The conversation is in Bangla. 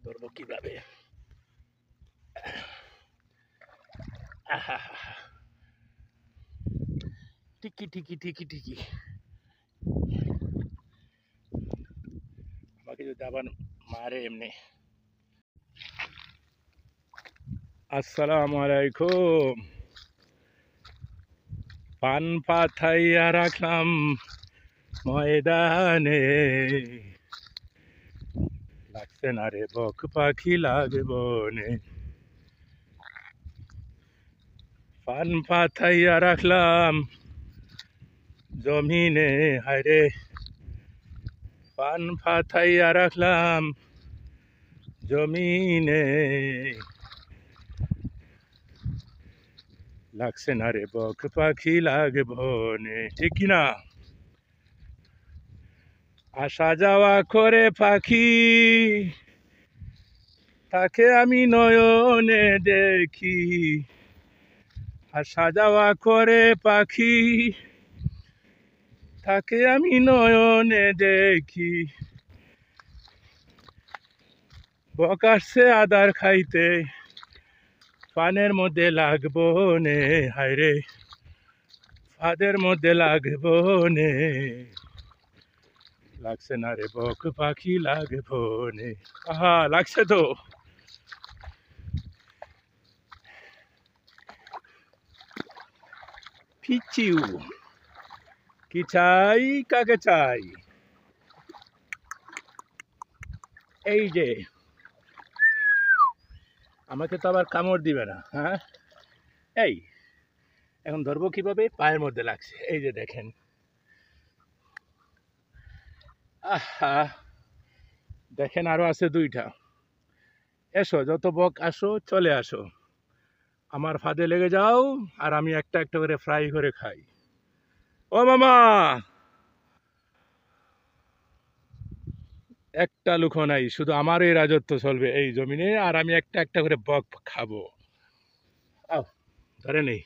ধরবো কিভাবে? টিকি টিকি টিকি টিকি, আমাকে যদি আবার মারে এমনি। আসসালামু আলাইকুম। পান পাথাইয়া রাখলাম ময়দানে, লাগছে না রে বক পাখি লাগবো নে। পান পাথাইয়া রাখলাম জমিনে, হায়রে পান পাথাইয়া রাখলাম জমিনে, লাগছে না রে বক পাখি লাগবো নে। ঠিক কিনা? আসা যাওয়া করে পাখি, তাকে আমি নয়নে দেখি। আসা যাওয়া করে পাখি, তাকে আমি নয়নে দেখি। বক আসছে আদার খাইতে, পানের মধ্যে লাগবো নে, হায়রে ফাদের মধ্যে লাগবো নে, লাগছে না রে বক পাখি লাগবো নে। আহা, লাগছে তো। পিচিউ, কি চাই কাকে চাই? এই যে, আমাকে তো আবার কামড় দিবে না, হ্যাঁ? এই এখন ধরবো কিভাবে? পায়ের মধ্যে লাগছে, এই যে দেখেন। আহা, দেখেন আরো আছে দুইটা। এসো, যত বক আসো, চলে আসো, আমার ফাঁদে লেগে যাও, আর আমি একটা একটা করে ফ্রাই করে খাই। ও মামা, একটা লুকো নাই, শুধু আমারই রাজত্ব চলবে এই জমিনে, আর আমি একটা একটা করে বক খাবো। আও, ধরে নেই।